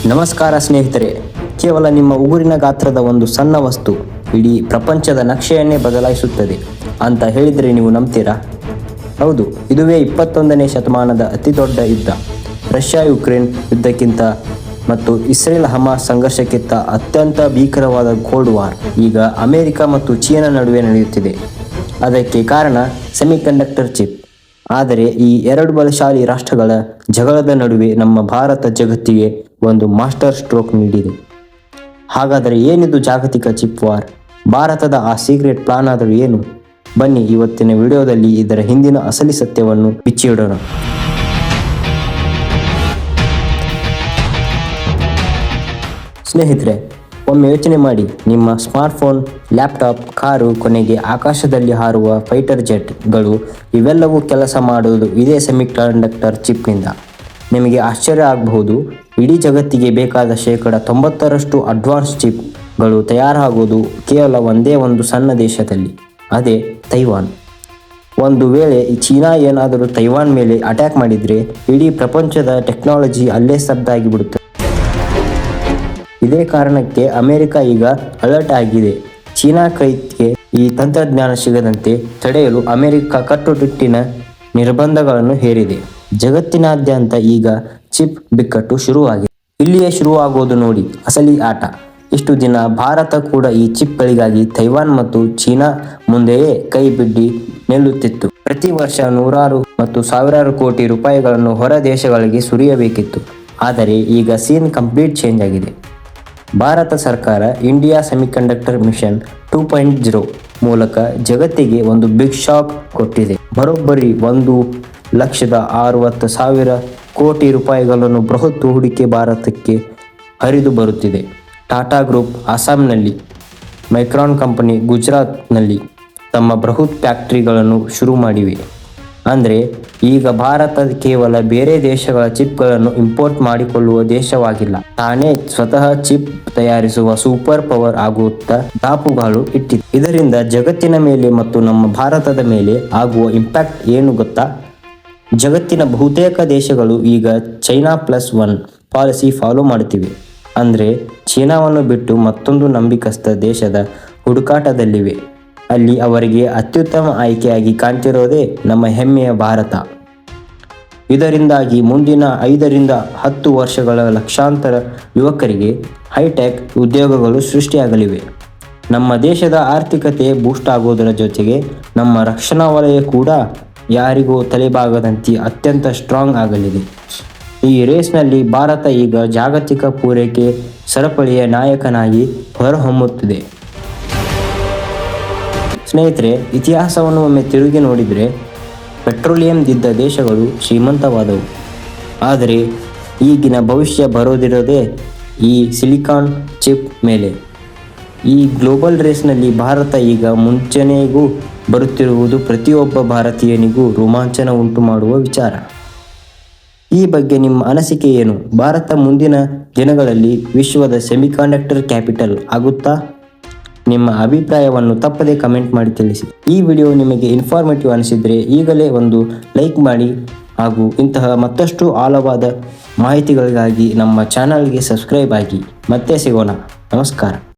ನಮಸ್ಕಾರ ಸ್ನೇಹಿತರೆ. ಕೇವಲ ನಿಮ್ಮ ಉಗುರಿನ ಗಾತ್ರದ ಒಂದು ಸಣ್ಣ ವಸ್ತು ಇಡೀ ಪ್ರಪಂಚದ ನಕ್ಷೆಯನ್ನೇ ಬದಲಾಯಿಸುತ್ತದೆ ಅಂತ ಹೇಳಿದರೆ ನೀವು ನಂಬ್ತೀರಾ? ಹೌದು, ಇದುವೇ 21ನೇ ಶತಮಾನದ ಅತಿ ದೊಡ್ಡ ಯುದ್ಧ. ರಷ್ಯಾ ಯುಕ್ರೇನ್ ಯುದ್ಧಕ್ಕಿಂತ ಮತ್ತು ಇಸ್ರೇಲ್ ಹಮಾಸ್ ಸಂಘರ್ಷಕ್ಕಿಂತ ಅತ್ಯಂತ ಭೀಕರವಾದ ಕೋಲ್ಡ್ ವಾರ್ ಈಗ ಅಮೆರಿಕ ಮತ್ತು ಚೀನಾ ನಡುವೆ ನಡೆಯುತ್ತಿದೆ. ಅದಕ್ಕೆ ಕಾರಣ ಸೆಮಿಕಂಡಕ್ಟರ್ ಚಿಪ್. ಆದರೆ ಈ ಎರಡು ಬಲಶಾಲಿ ರಾಷ್ಟ್ರಗಳ ಜಗಳದ ನಡುವೆ ನಮ್ಮ ಭಾರತ ಜಗತ್ತಿಗೆ ಒಂದು ಮಾಸ್ಟರ್ ಸ್ಟ್ರೋಕ್ ನೀಡಿದೆ. ಹಾಗಾದರೆ ಏನಿದು ಜಾಗತಿಕ ಚಿಪ್ ವಾರ್? ಭಾರತದ ಆ ಸೀಕ್ರೆಟ್ ಪ್ಲಾನ್ ಆದರೂ ಏನು? ಬನ್ನಿ ಇವತ್ತಿನ ವಿಡಿಯೋದಲ್ಲಿ ಇದರ ಹಿಂದಿನ ಅಸಲಿ ಸತ್ಯವನ್ನು ಬಿಚ್ಚಿಡೋಣ. ಸ್ನೇಹಿತರೆ, ಒಮ್ಮೆ ಯೋಚನೆ ಮಾಡಿ, ನಿಮ್ಮ ಸ್ಮಾರ್ಟ್ಫೋನ್, ಲ್ಯಾಪ್ಟಾಪ್, ಕಾರು, ಕೊನೆಗೆ ಆಕಾಶದಲ್ಲಿ ಹಾರುವ ಫೈಟರ್ ಜೆಟ್ಗಳು ಇವೆಲ್ಲವೂ ಕೆಲಸ ಮಾಡುವುದು ಇದೇ ಸೆಮಿಕಂಡಕ್ಟರ್ ಚಿಪ್ನಿಂದ. ನಿಮಗೆ ಆಶ್ಚರ್ಯ ಆಗಬಹುದು, ಇಡೀ ಜಗತ್ತಿಗೆ ಬೇಕಾದ 90% ಅಡ್ವಾನ್ಸ್ ಚಿಪ್ಗಳು ತಯಾರಾಗುವುದು ಕೇವಲ ಒಂದೇ ಒಂದು ಸಣ್ಣ ದೇಶದಲ್ಲಿ, ಅದೇ ತೈವಾನ್. ಒಂದು ವೇಳೆ ಚೀನಾ ಏನಾದರೂ ತೈವಾನ್ ಮೇಲೆ ಅಟ್ಯಾಕ್ ಮಾಡಿದರೆ ಇಡೀ ಪ್ರಪಂಚದ ಟೆಕ್ನಾಲಜಿ ಅಲ್ಲೇ ಸ್ತಬ್ಧ. ಇದೇ ಕಾರಣಕ್ಕೆ ಅಮೆರಿಕ ಈಗ ಅಲರ್ಟ್ ಆಗಿದೆ. ಚೀನಾ ಕೈಗೆ ಈ ತಂತ್ರಜ್ಞಾನ ಸಿಗದಂತೆ ತಡೆಯಲು ಅಮೆರಿಕ ಕಟ್ಟುನಿಟ್ಟಿನ ನಿರ್ಬಂಧಗಳನ್ನು ಹೇರಿದೆ. ಜಗತ್ತಿನಾದ್ಯಂತ ಈಗ ಚಿಪ್ ಬಿಕ್ಕಟ್ಟು ಶುರುವಾಗಿದೆ. ಇಲ್ಲಿಯೇ ಶುರುವಾಗೋದು ನೋಡಿ ಅಸಲಿ ಆಟ. ಇಷ್ಟು ದಿನ ಭಾರತ ಕೂಡ ಈ ಚಿಪ್ಗಳಿಗಾಗಿ ತೈವಾನ್ ಮತ್ತು ಚೀನಾ ಮುಂದೆಯೇ ಕೈ ಬಿಡ್ಡಿ ನಿಲ್ಲುತ್ತಿತ್ತು. ಪ್ರತಿ ವರ್ಷ ನೂರಾರು ಮತ್ತು ಸಾವಿರಾರು ಕೋಟಿ ರೂಪಾಯಿಗಳನ್ನು ಹೊರ ದೇಶಗಳಿಗೆ ಸುರಿಯಬೇಕಿತ್ತು. ಆದರೆ ಈಗ ಸೀನ್ ಕಂಪ್ಲೀಟ್ ಚೇಂಜ್ ಆಗಿದೆ. ಭಾರತ ಸರ್ಕಾರ ಇಂಡಿಯಾ ಸೆಮಿಕಂಡಕ್ಟರ್ ಮಿಷನ್ 2.0 ಮೂಲಕ ಜಗತ್ತಿಗೆ ಒಂದು ಬಿಗ್ ಶಾಕ್ ಕೊಟ್ಟಿದೆ. ಬರೋಬ್ಬರಿ 1,60,000 ಕೋಟಿ ರೂಪಾಯಿಗಳನ್ನು ಬೃಹತ್ ಹೂಡಿಕೆ ಭಾರತಕ್ಕೆ ಹರಿದು ಬರುತ್ತಿದೆ. ಟಾಟಾ ಗ್ರೂಪ್ ಅಸ್ಸಾಂನಲ್ಲಿ, ಮೈಕ್ರಾನ್ ಕಂಪನಿ ಗುಜರಾತ್ನಲ್ಲಿ ತಮ್ಮ ಬೃಹತ್ ಫ್ಯಾಕ್ಟರಿಗಳನ್ನು ಶುರು ಮಾಡಿವೆ. ಅಂದರೆ ಈಗ ಭಾರತ ಕೇವಲ ಬೇರೆ ದೇಶಗಳ ಚಿಪ್ಗಳನ್ನು ಇಂಪೋರ್ಟ್ ಮಾಡಿಕೊಳ್ಳುವ ದೇಶವಾಗಿಲ್ಲ, ತಾನೇ ಸ್ವತಃ ಚಿಪ್ ತಯಾರಿಸುವ ಸೂಪರ್ ಪವರ್ ಆಗುತ್ತಾ ದಾಪುಗಾಲು ಇಟ್ಟಿದೆ. ಇದರಿಂದ ಜಗತ್ತಿನ ಮೇಲೆ ಮತ್ತು ನಮ್ಮ ಭಾರತದ ಮೇಲೆ ಆಗುವ ಇಂಪ್ಯಾಕ್ಟ್ ಏನು ಗೊತ್ತಾ? ಜಗತ್ತಿನ ಬಹುತೇಕ ದೇಶಗಳು ಈಗ ಚೈನಾ +1 ಪಾಲಿಸಿ ಫಾಲೋ ಮಾಡುತ್ತಿವೆ. ಅಂದರೆ ಚೀನಾವನ್ನು ಬಿಟ್ಟು ಮತ್ತೊಂದು ನಂಬಿಕಸ್ಥ ದೇಶದ ಹುಡುಕಾಟದಲ್ಲಿವೆ. ಅಲ್ಲಿ ಅವರಿಗೆ ಅತ್ಯುತ್ತಮ ಆಯ್ಕೆಯಾಗಿ ಕಾಣ್ತಿರೋದೇ ನಮ್ಮ ಹೆಮ್ಮೆಯ ಭಾರತ. ಇದರಿಂದಾಗಿ ಮುಂದಿನ 5ರಿಂದ 10 ವರ್ಷಗಳ ಲಕ್ಷಾಂತರ ಯುವಕರಿಗೆ ಹೈಟೆಕ್ ಉದ್ಯೋಗಗಳು ಸೃಷ್ಟಿಯಾಗಲಿವೆ. ನಮ್ಮ ದೇಶದ ಆರ್ಥಿಕತೆ ಬೂಸ್ಟ್ ಆಗೋದರ ಜೊತೆಗೆ ನಮ್ಮ ರಕ್ಷಣಾ ವಲಯ ಕೂಡ ಯಾರಿಗೂ ತಲೆಬಾಗದಂತೆ ಅತ್ಯಂತ ಸ್ಟ್ರಾಂಗ್ ಆಗಲಿದೆ. ಈ ರೇಸ್ನಲ್ಲಿ ಭಾರತ ಈಗ ಜಾಗತಿಕ ಪೂರೈಕೆ ಸರಪಳಿಯ ನಾಯಕನಾಗಿ ಹೊರಹೊಮ್ಮುತ್ತಿದೆ. ಸ್ನೇಹಿತರೆ, ಇತಿಹಾಸವನ್ನು ಒಮ್ಮೆ ತಿರುಗಿ ನೋಡಿದರೆ ಪೆಟ್ರೋಲಿಯಂ ಇದ್ದ ದೇಶಗಳು ಶ್ರೀಮಂತವಾದವು. ಆದರೆ ಈಗಿನ ಭವಿಷ್ಯ ಬರೋದಿರೋದೇ ಈ ಸಿಲಿಕಾನ್ ಚಿಪ್ ಮೇಲೆ. ಈ ಗ್ಲೋಬಲ್ ರೇಸ್ನಲ್ಲಿ ಭಾರತ ಈಗ ಮುಂಚೂಣಿಗೂ ಬರುತ್ತಿರುವುದು ಪ್ರತಿಯೊಬ್ಬ ಭಾರತೀಯನಿಗೂ ರೋಮಾಂಚನ ಉಂಟು ಮಾಡುವ ವಿಚಾರ. ಈ ಬಗ್ಗೆ ನಿಮ್ಮ ಅನಿಸಿಕೆ ಏನು? ಭಾರತ ಮುಂದಿನ ದಿನಗಳಲ್ಲಿ ವಿಶ್ವದ ಸೆಮಿಕಂಡಕ್ಟರ್ ಕ್ಯಾಪಿಟಲ್ ಆಗುತ್ತಾ? ನಿಮ್ಮ ಅಭಿಪ್ರಾಯವನ್ನು ತಪ್ಪದೇ ಕಮೆಂಟ್ ಮಾಡಿ ತಿಳಿಸಿ. ಈ ವಿಡಿಯೋ ನಿಮಗೆ ಇನ್ಫಾರ್ಮೇಟಿವ್ ಅನಿಸಿದರೆ ಈಗಲೇ ಒಂದು ಲೈಕ್ ಮಾಡಿ ಹಾಗೂ ಇಂತಹ ಮತ್ತಷ್ಟು ಆಳವಾದ ಮಾಹಿತಿಗಳಿಗಾಗಿ ನಮ್ಮ ಚಾನಲ್ಗೆ ಸಬ್ಸ್ಕ್ರೈಬ್ ಆಗಿ. ಮತ್ತೆ ಸಿಗೋಣ. ನಮಸ್ಕಾರ.